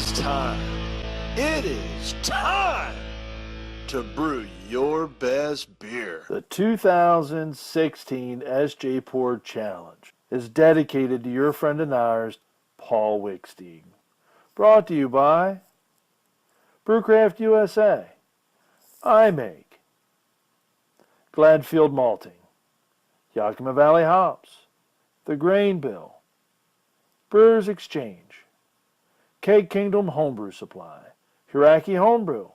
is time. It is time to brew your best beer. The 2016 SJPorr Challenge is dedicated to your friend and ours, Paul Wickstein. Brought to you by Brewcraft USA, iMake, Gladfield Malting, Yakima Valley Hops, The Grain Bill, Brewers Exchange, Keg Kingdom Homebrew Supply, Hiraki Homebrew,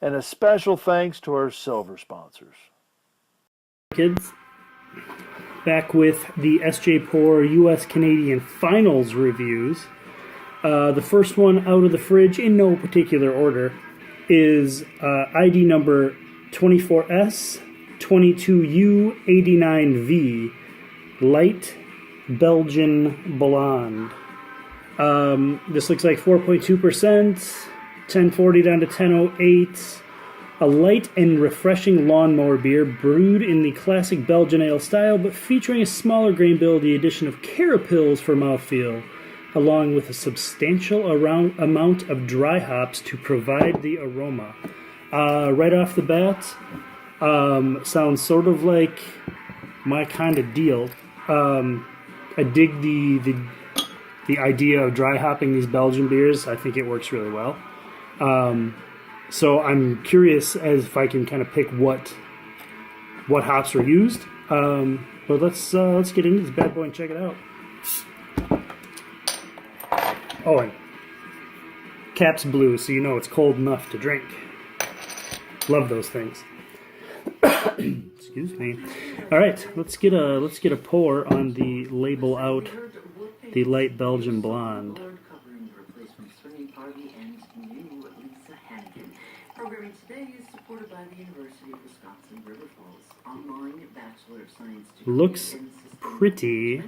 and a special thanks to our silver sponsors. Kids, back with the SJPorr US-Canadian Finals reviews. The first one out of the fridge, in no particular order, is ID number 24S-22U-89V, Light Belgian Blonde. This looks like 4.2%, 1040 down to 1008. A light and refreshing lawnmower beer brewed in the classic Belgian ale style, but featuring a smaller grain bill, the addition of carapils for mouthfeel, along with a substantial amount of dry hops to provide the aroma. Right off the bat, sounds sort of like my kind of deal. I dig the idea of dry hopping these Belgian beers. I think it works really well. So I'm curious as if I can kind of pick what hops are used. But let's get into this bad boy and check it out. Oh, and cap's blue, so you know it's cold enough to drink. Love those things. Excuse me. All right, let's get a pour on the label out. The Light Belgian Blonde. Programming today is supported by the University of Wisconsin River Falls online Bachelor of Science degree. Looks pretty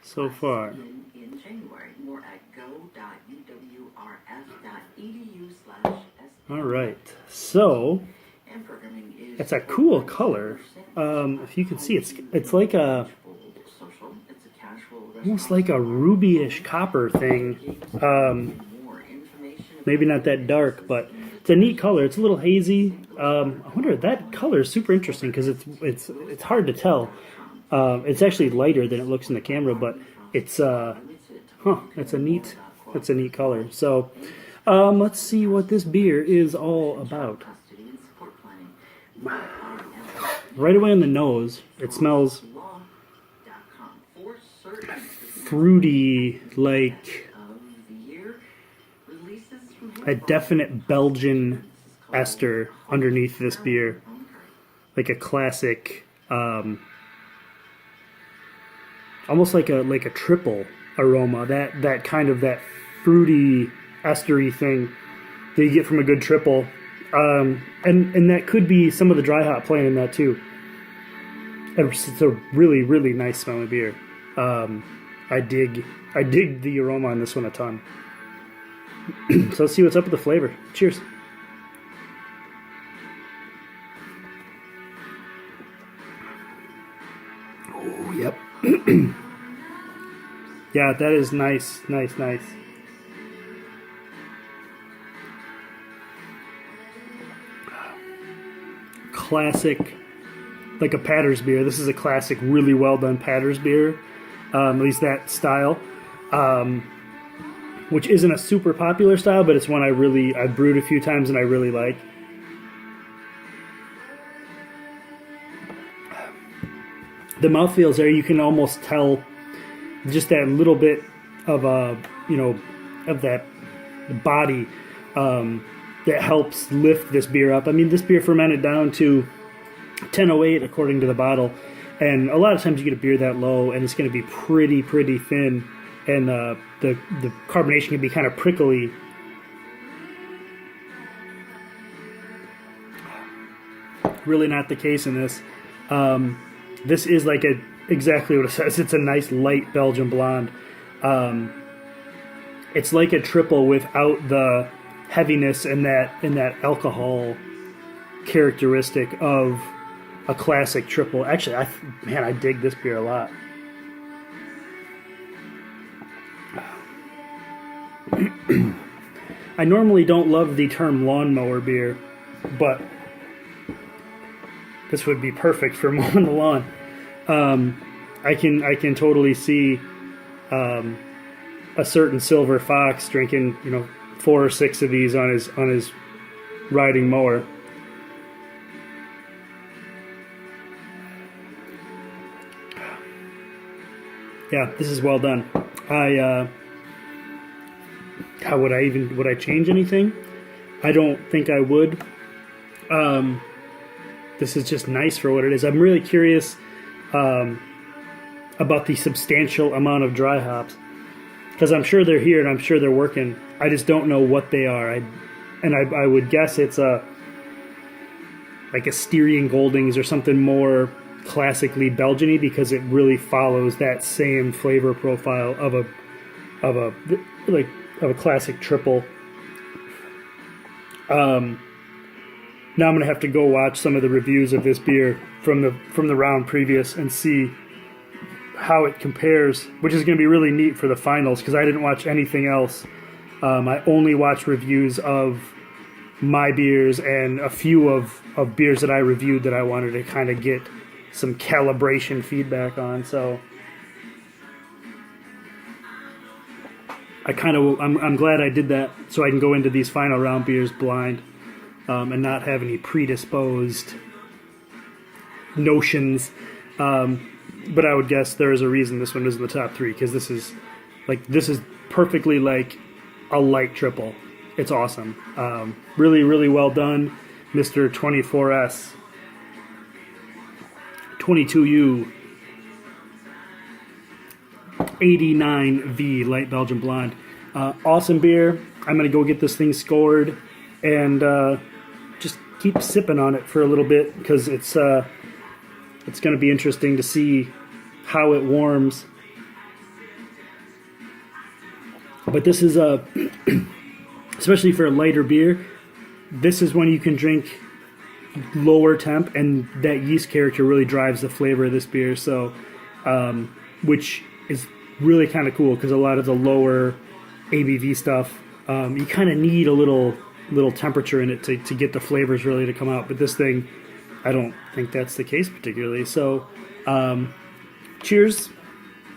so far. In January. More at go.uwrf.edu/s. All right, so it's a cool color. If you can see, it's like a almost like a ruby-ish copper thing. Maybe not that dark, but it's a neat color. It's a little hazy. I wonder, that color is super interesting because it's hard to tell. It's actually lighter than it looks in the camera, but it's a neat color. So let's see what this beer is all about. Right away on the nose, it smells fruity, like a definite Belgian ester underneath this beer, like a classic, almost like a triple aroma. That kind of that fruity estery thing that you get from a good triple, and that could be some of the dry hop playing in that too. It's a really, really nice smelling beer. I dig the aroma on this one a ton. So let's see what's up with the flavor. Cheers. Oh, yep. Yeah, that is nice. Classic, like a Patters beer. This is a classic, really well done Patters beer. At least that style. Which isn't a super popular style, but it's one I've brewed a few times and I really like. The mouthfeels there, you can almost tell just that little bit of of that body that helps lift this beer up. I mean, this beer fermented down to 1008 according to the bottle, and a lot of times you get a beer that low and it's going to be pretty thin. And the carbonation can be kind of prickly. Really not the case in this. This is like exactly what it says. It's a nice light Belgian blonde. It's like a triple without the heaviness and that alcohol characteristic of a classic triple. Actually, I dig this beer a lot. I normally don't love the term lawnmower beer, but this would be perfect for mowing the lawn. I can totally see a certain silver fox drinking, 4 or 6 of these on his riding mower. Yeah, this is well done. Would I change anything? I don't think I would. This is just nice for what it is. I'm really curious about the substantial amount of dry hops, because I'm sure they're here and I'm sure they're working. I just don't know what they are. I would guess it's like a Styrian Goldings or something more classically Belgian-y, because it really follows that same flavor profile of a classic triple. Now I'm gonna have to go watch some of the reviews of this beer from the round previous and see how it compares, which is gonna be really neat for the finals, because I didn't watch anything else. I only watched reviews of my beers and a few of beers that I reviewed that I wanted to kind of get some calibration feedback on. So I'm glad I did that, so I can go into these final round beers blind, and not have any predisposed notions. But I would guess there is a reason this one is in the top 3, because this is perfectly like a light triple. It's awesome. Really, really well done, Mr. 24S 22U 89V Light Belgian Blonde. Awesome beer. I'm going to go get this thing scored and just keep sipping on it for a little bit, because it's going to be interesting to see how it warms. But this is especially for a lighter beer, this is when you can drink lower temp, and that yeast character really drives the flavor of this beer. So, which is really kind of cool, because a lot of the lower ABV stuff, you kind of need a little temperature in it to get the flavors really to come out. But this thing, I don't think that's the case particularly. So, cheers,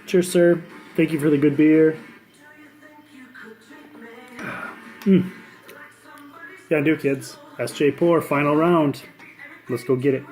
sir. Thank you for the good beer. Yeah, do kids. SJPorr final round. Let's go get it.